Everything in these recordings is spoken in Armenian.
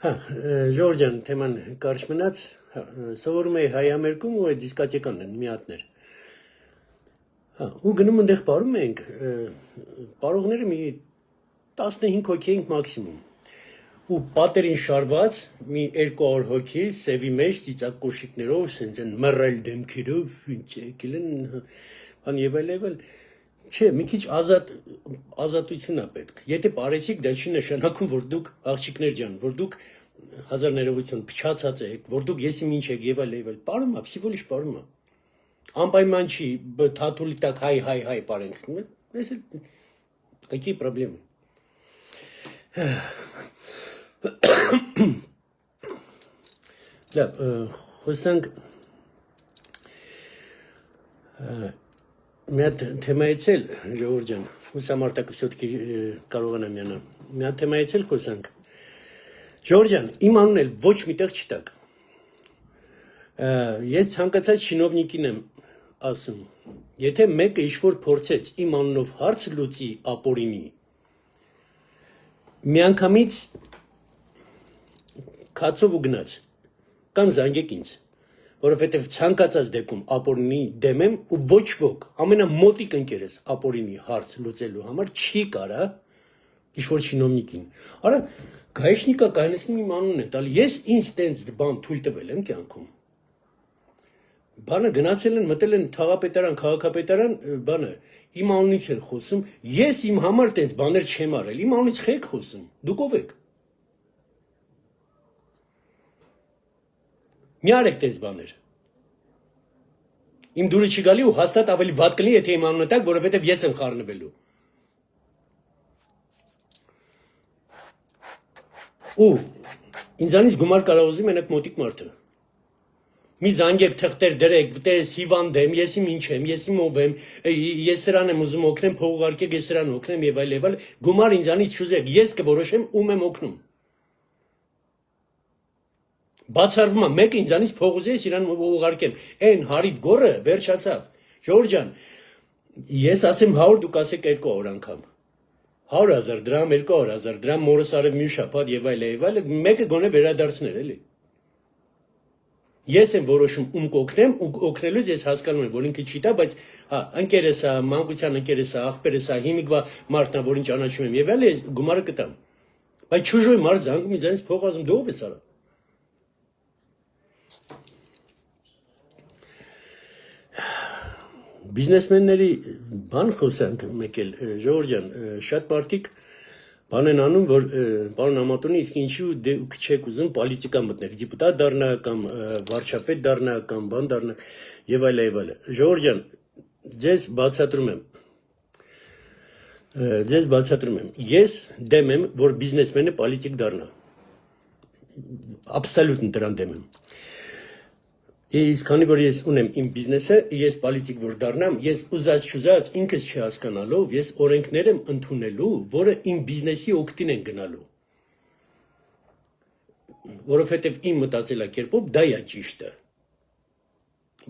Հա, Ժորժ ջան, թեման կարճ մնաց, սովորում էի հայամերկում ու այդ դիսկոտեկանն են միատներ։ Հա, ու գնում այնտեղ պարում ենք, պարողները մի 15 հոգի ենք մաքսիմում։ Ու պատերին շարված մի 200 հոգի սևի մեջ ծիծակ կոշիկներով, սենց են մռայլ դեմքերով, եկել են, բան եւ այլ։ Չէ, մի քիչ ազատություն է պետք։ Եթե բարեցիք, դա չի նշանակում, որ դուք աղջիկներ ջան, որ դուք հազար ներողություն փչացած եք, որ դուք եսի ինչ եք եւ այլ։ Պարում է, всего лишь պարում է։ Անպայման չի թաթուլի տակ հայ պարենք։ Ես какие проблемы։ Да, խոսանք մի հատ թեմայից էլ Ժողովուրդ ջան, հուսամարտակը все-таки կարողանա միանա։ Մի հատ թեմայից էլ խոսանք։ Ժողովուրդ ջան, իմ անունն էլ ոչ միտեղ չտակ։ Ես ցանկացած շինովնիկին եմ ասում, եթե մեկը ինչ-որ փորձեց իմ անունով հարց լուծի ապօրինի, միանգամից քացով ու գնաց, կամ զանգեք ինձ, որովհետև ցանկացած դեպքում ապօրինի դեմ եմ ու ոչ ոք, ամենամոտիկ ընկերս ապօրինի հարց լուծելու համար չի կարա ինչ-որ շինովնիկին։ Արա, գայշնիկա կայնեսնում իմ անունն է տալ, ես ինձ տենց բան թույլ տվել եմ կյանքում։ Բանը գնացել են, մտել են թաղապետարան, քաղաքապետարան, բանը, իմ անունից են խոսում, ես իմ համար տենց բաներ չեմ արել, իմ անունից խեք խոսում, դուք ով եք։ Մի արեք տենց բաներ։ Իմ դուրը չի գալի ու հաստատ ավելի վատ կլինի, եթե իմ անունը տակ, որովհետև ես եմ խառնվելու։ Ու ինձանից գումար կարող ուզի մենակ մոտիկ մարդը։ Մի զանգեք թղթեր դրեք, տես հիվանդ եմ, ես իմ ինչ եմ, ես իմ ով եմ, ես սրան եմ ուզում օգնեմ, փող ուղարկեք, ես սրան օգնեմ եւ այլ, գումար ինձանից չուզեք, ես կորոշեմ ում եմ օգնում։ Բացառվում է, մեկը ինձանից փող ուզի, ես իրան ուղարկեմ, այն հարիվ գորը վերջացավ։ Ժողովուրդ ջան, ես ասեմ 100, դուք ասեք 200 անգամ։ 100,000 դրամ, 200,000 դրամ, մորս արև մի շաբաթ եւ այլ, մեկը գոնե վերադարձներ էլի։ Ես եմ որոշում ում կօգնեմ ու օգնելուց ես հասկանում եմ, որ ինքը չի տա, բայց հա, ընկերս է, մանկության ընկերս է, աղբերս է, հիմիկվա մարդն է, որին ճանաչում եմ եւ այլ, ես գումարը կտամ։ Բայց չուժոյ մարդ զանգում ինձանից փող ասում, դու ով ես արա։ Բիզնեսմենների բան խոսանք մեկ էլ, Ժողովուրդ ջան, շատ մարդիկ բան են անում, որ պարոն Ամատոնի, իսկ ինչու դուք չեք ուզում պոլիտիկա մտնեք, դիպուտատ դառնա կամ վարչապետ դառնա կամ բան դառնա եւ այլ։ Ժողովուրդ ջան, ձեզ բացատրում եմ։ Ես դեմ եմ, որ բիզնեսմենը պոլիտիկ դառնա։ Абսոլյուտն դրան դեմ եմ։ Իսկ քանի որ ես ունեմ իմ բիզնեսը, ես պոլիտիկ որ դառնամ, ես ուզած ինքս չհասկանալով, ես օրենքներ եմ ընդունելու, որը իմ բիզնեսի օգտին են գնալու։ Որովհետև իմ մտածելակերպով դա է ճիշտը։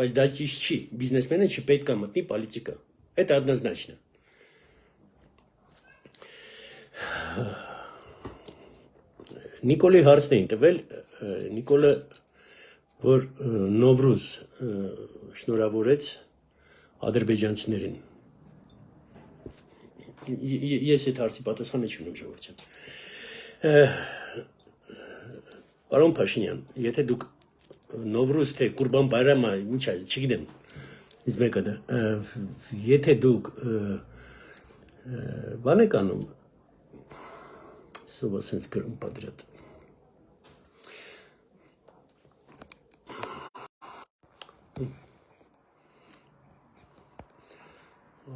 Բայց դա ճիշտ չի, բիզնեսմենը չպետք է մտնի պոլիտիկա։ Это однозначно։ Նիկոլի հարցն էին տվել, Նիկոլը որ Նովրուզ շնորհավորեց ադրբեջանցիներին։ Ես այդ հարցի պատասխանը չունեմ, Ժողովուրդ ջան։ Պարոն Փաշինյան, եթե դուք Նովրուզ թե Կուրբան Բայրամը, ինչ է, չգիտեմ, ինձ մեկը դա, եթե դուք բան եք անում, սովա սենց գրում պատրատ։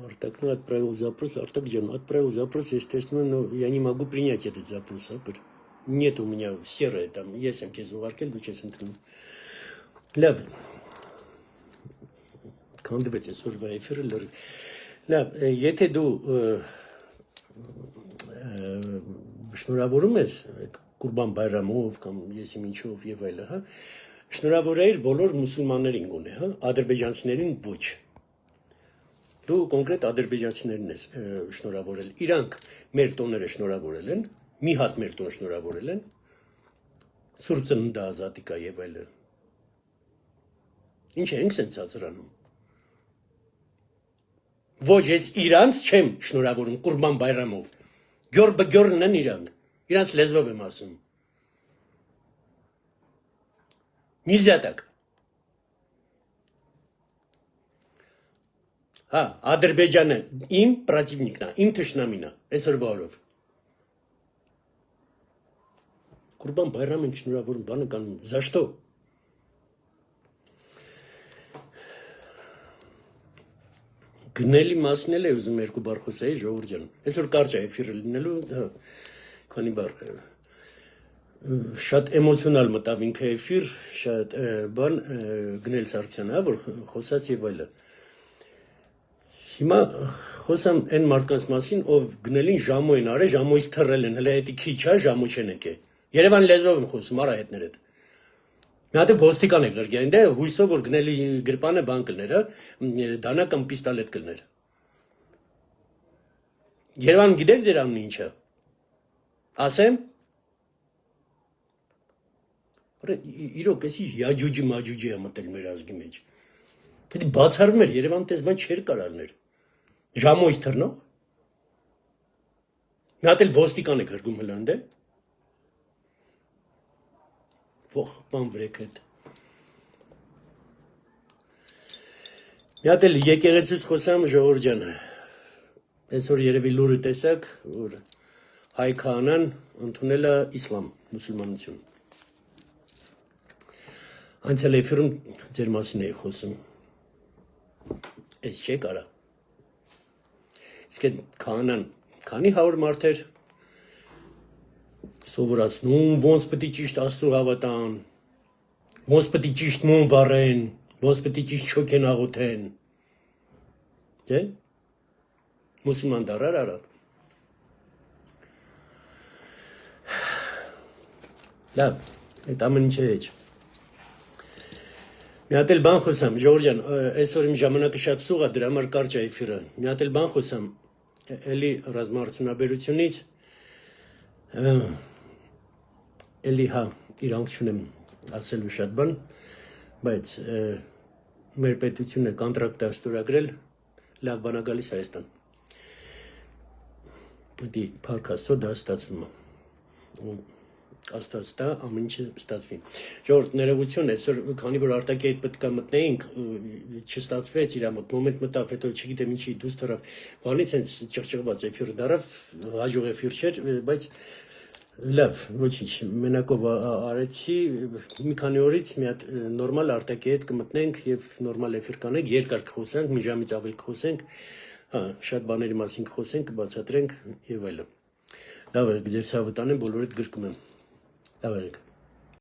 Артак, ну отправил запрос, Артак Джан, отправил запрос, естественно, но я не могу принять этот запрос, нет у меня серое там, я сам кезу варкел, честно. Լավ, կանդվեց այսօր վայֆերը լրի։ Լավ, եթե դու շնորհավորում ես այդ Կուրբան Բայրամով կամ եսի ինչով եւ այլը, հա, շնորհավորեիր բոլոր մուսուլմաններին գոնե, հա, ադրբեջանցիներին ոչ։ Դու կոնկրետ ադրբեջանցիներին ես շնորհավորել։ Իրանք մեր տոները շնորհավորել են, մի հատ մեր տոն շնորհավորել են, Սուրբ ծնունդը ազատիկա եւ այլը։ Ինչ ենք սենց ցածրանում։ Ոչ ես իրանց չեմ շնորհավորում Կուրբան Բայրամով։ Գյորն են իրանց լեզվով եմ ասում։ Нельзя так։ Ադրբեջանը իմ պրատիվնիկն է, իմ թշնամին է, այսօրվա օրով։ Կուրբան Բայրամին շնորհավորում բանը կանում, за что։ Գնելի մասն էլ է ուզում երկու բառ խոսեի ժողովուրդ ջան։ Այսօր կարճ է էֆիրը լինելու, քանի բառ շատ էմոցիոնալ մտավ ինքը էֆիր, շատ բան Գնել Սարգսյանը, որ խոսած եւ այլը։ Հիմա խոսամ այն մարդկանց մասին, ով Գնելին ժամու են արել, ժամուից թռել են, հələ հետի քիչ է, ժամու չեն եկել։ Երևան լեզվով եմ խոսում, արահետներ հետ։ Մի հատ ոստիկան է գրգային, դե հույսով որ Գնելի գրպանը բան կլներ, դանա կամ պիստոլետ կլներ։ Երևան գիտեք ձեր անունը ինչ է։ Ասեմ։ Իրոք էսի յաջուջի մաջուջի է մտել մեր ազգի մեջ։ Դա բացառվում էր Երևան տես բան չէր կարալներ։ Ժամոյից թռնող։ Մի հատ էլ ոստիկան է գրգում հլան դե։ Ոխ բան վրեքդ։ Մի հատ էլ եկեղեցուց խոսամ ժողովուրդ ջան։ Այսօր երևի լուրը տեսակ, որ հայ քահանան ընդունել է իսլամ, մուսուլմանություն։ Անցյալ էֆիրում ձեր մասին էի խոսում։ Այս չէ կարա։ Իսկ այդ քահանան քանի 100 մարդեր սովորացնում, ոնց պետք է ճիշտ Աստծո հավատան, ոնց պետք է ճիշտ մոն վառեն, ոնց պետք է ճիշտ չոքեն աղոթեն։ Չէ՞։ Մուսուլման դարար արա։ Լավ, այդ ամեն ինչը էջ։ Մի հատ էլ բան խոսամ, ժողովուրդ ջան, այսօր իմ ժամանակը շատ սուղ է, դրա համար կարճ է էֆիրը։ Մի հատ էլ բան խոսամ, էլի ռազմաարդյունաբերությունից, էլի իրանք չունեմ ասելու շատ բան, բայց մեր պետությունը կոնտրակտ է ստորագրել, լավ բան է գալիս Հայաստան։ Դի փառք Աստծո դա ստացվում է։ Աստված տա ամեն ինչը ստացվի։ Ժողովուրդ ներողություն, այսօր քանի որ արտակի հետ պետք է մտնեինք, չստացվեց իր մոտ, մոմենտ մտավ, հետո չգիտեմ ինչի դուրս թռավ, բանից հենց ճղճղված էֆիրը դարավ, հաջող էֆիր չէր, բայց լավ, ոչինչ, մենակով արեցի, մի քանի օրից մի հատ նորմալ արտակի հետ կմտնենք եւ նորմալ էֆիր կանենք, երկար կխոսենք, մի ժամից ավելի կխոսենք, շատ բաների մասին կխոսենք, կբացատրենք եւ այլն։ Լավ է, ձեր ցավը տանեմ, բոլորիդ գրկում եմ։ Լավ եք։